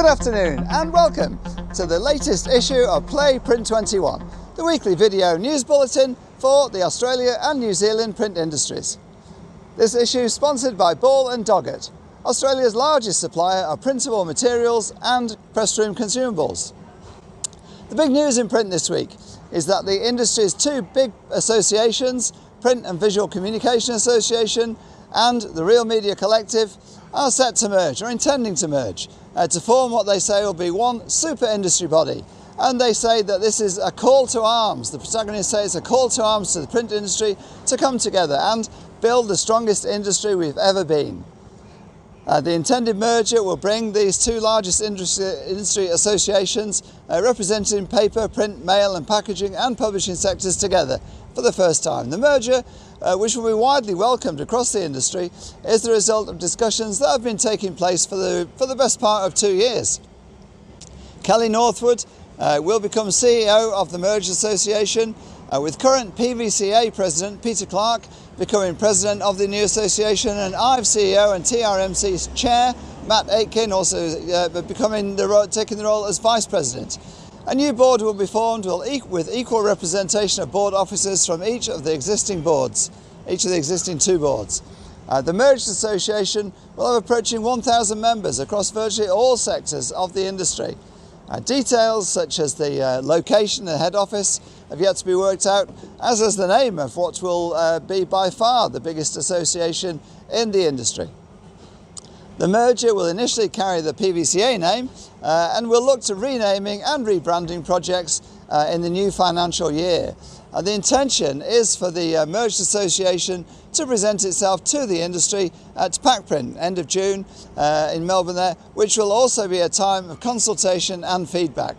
Good afternoon and welcome to the latest issue of Play Print 21, the weekly video news bulletin for the Australia and New Zealand print industries. This issue is sponsored by Ball & Doggett, Australia's largest supplier of printable materials and press room consumables. The big news in print this week is that the industry's two big associations, Print and Visual Communication Association and the Real Media Collective, are set to merge, or intending to merge, to form what they say will be one super industry body. And they say that this is a call to arms. The protagonists say it's a call to arms to the print industry to come together and build the strongest industry we've ever been. The intended merger will bring these two largest industry associations representing paper, print, mail and packaging and publishing sectors together for the first time. The merger, which will be widely welcomed across the industry, is the result of discussions that have been taking place for the best part of 2 years. Kelly Northwood will become CEO of the merged association, with current PVCA President Peter Clark becoming President of the new association, and IVE CEO and TRMC's Chair Matt Aitken also taking the role as Vice President. A new board will be formed with equal representation of board officers from each of the existing two boards. The merged association will have approaching 1,000 members across virtually all sectors of the industry. Details such as the location and head office have yet to be worked out, as is the name of what will be by far the biggest association in the industry. The merger will initially carry the PVCA name and will look to renaming and rebranding projects in the new financial year. The intention is for the merged association to present itself to the industry at PACprint, end of June in Melbourne there, which will also be a time of consultation and feedback.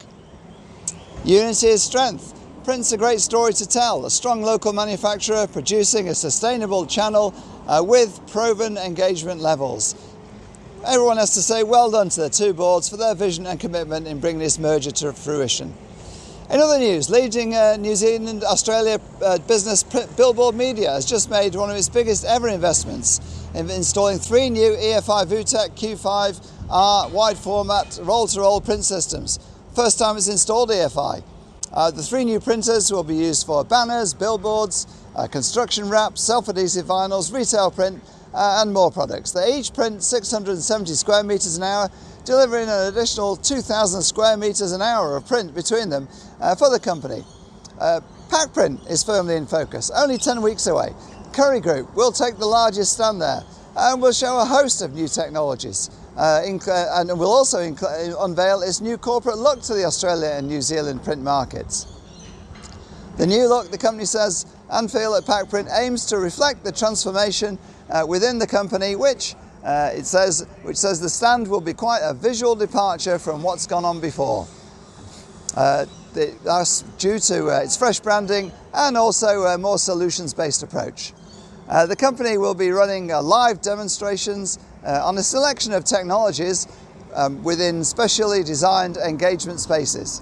Unity is strength. Print's a great story to tell, a strong local manufacturer producing a sustainable channel with proven engagement levels. Everyone has to say well done to the two boards for their vision and commitment in bringing this merger to fruition. In other news, leading New Zealand Australia business Billboard Media has just made one of its biggest ever investments in installing 3 new EFI Vutec Q5R wide format roll-to-roll print systems. First time it's installed EFI. The 3 new printers will be used for banners, billboards, construction wraps, self-adhesive vinyls, retail print and more products. They each print 670 square metres an hour, delivering an additional 2,000 square metres an hour of print between them for the company. PACprint is firmly in focus, only 10 weeks away. Curry Group will take the largest stand there and will show a host of new technologies and will also unveil its new corporate look to the Australia and New Zealand print markets. The new look, the company says, and feel at PACprint aims to reflect the transformation within the company, which says the stand will be quite a visual departure from what's gone on before. That's due to its fresh branding and also a more solutions-based approach. The company will be running live demonstrations on a selection of technologies within specially designed engagement spaces.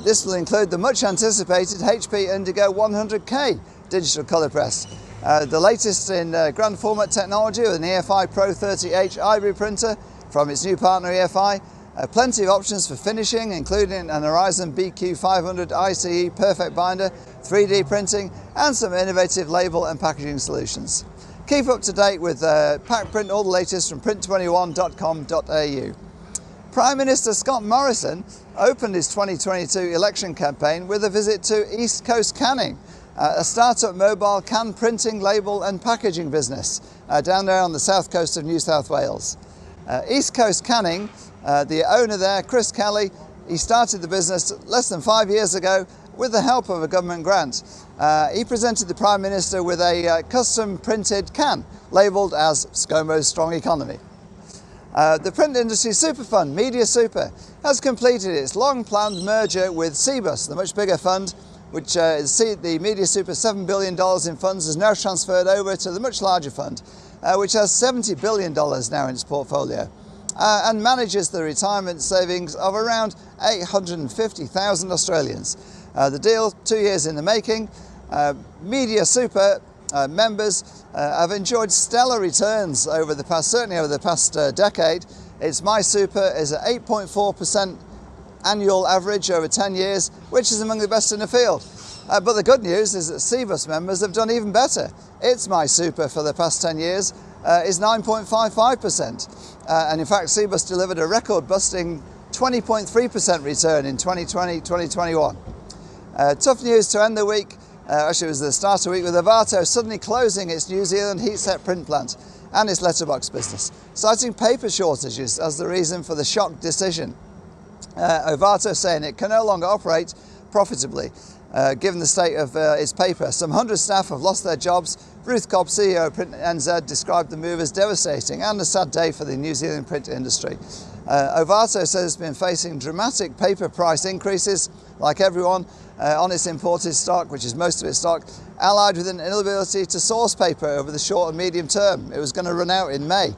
This will include the much anticipated HP Indigo 100K digital colour press, the latest in grand format technology with an EFI Pro 30H Ivory printer from its new partner EFI, plenty of options for finishing, including an Horizon BQ500 ICE Perfect Binder, 3D printing and some innovative label and packaging solutions. Keep up to date with PACprint, all the latest from print21.com.au. Prime Minister Scott Morrison opened his 2022 election campaign with a visit to East Coast Canning, a start-up mobile can printing, label and packaging business down there on the south coast of New South Wales. East Coast Canning, the owner there, Chris Kelly, he started the business less than 5 years ago with the help of a government grant. He presented the Prime Minister with a custom printed can labelled as ScoMo's Strong Economy. The print industry super fund, Media Super, has completed its long-planned merger with Cbus, the much bigger fund, which the Media Super $7 billion in funds has now transferred over to the much larger fund, which has $70 billion now in its portfolio, and manages the retirement savings of around 850,000 Australians. The deal, 2 years in the making. Media Super members have enjoyed stellar returns certainly over the past decade. Its MySuper is at 8.4% annual average over 10 years, which is among the best in the field. But the good news is that Cebus members have done even better. Its MySuper for the past 10 years is 9.55%. And in fact, Cebus delivered a record-busting 20.3% return in 2020-2021. Tough news to end the week. Actually, it was the start of the week with Ovato suddenly closing its New Zealand heatset print plant and its letterbox business, citing paper shortages as the reason for the shock decision. Ovato saying it can no longer operate profitably, given the state of its paper. Some 100 staff have lost their jobs. Ruth Cobb, CEO of Print NZ, described the move as devastating and a sad day for the New Zealand print industry. Ovato says it's been facing dramatic paper price increases, like everyone, on its imported stock, which is most of its stock, allied with an inability to source paper over the short and medium term. It was going to run out in May,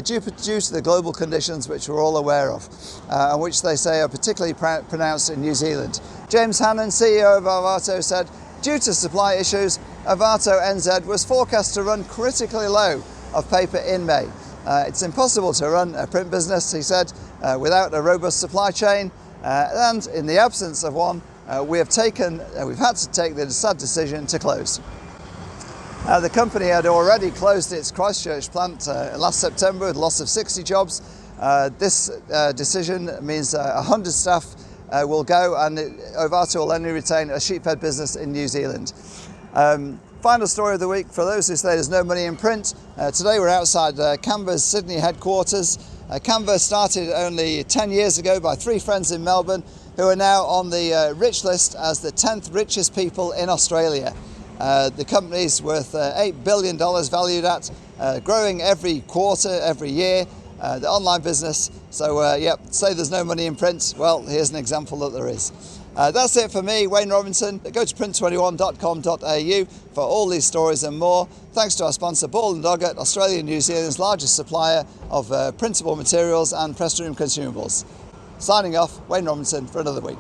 due to the global conditions which we're all aware of, and which they say are particularly pronounced in New Zealand. James Hannon, CEO of Ovato, said, due to supply issues, Ovato NZ was forecast to run critically low of paper in May. It's impossible to run a print business, he said, without a robust supply chain, and in the absence of one, we've had to take the sad decision to close. The company had already closed its Christchurch plant last September with a loss of 60 jobs. This decision means 100 staff will go, and Ovato will only retain a sheephead business in New Zealand. Final story of the week for those who say there's no money in print. Today we're outside Canva's Sydney headquarters. Canva started only 10 years ago by 3 friends in Melbourne who are now on the rich list as the 10th richest people in Australia. The company's worth $8 billion valued at, growing every quarter, every year, the online business. So say there's no money in print. Well, here's an example that there is. That's it for me, Wayne Robinson. Go to print21.com.au for all these stories and more. Thanks to our sponsor, Ball & Doggett, Australia and New Zealand's largest supplier of printable materials and press room consumables. Signing off, Wayne Robinson for another week.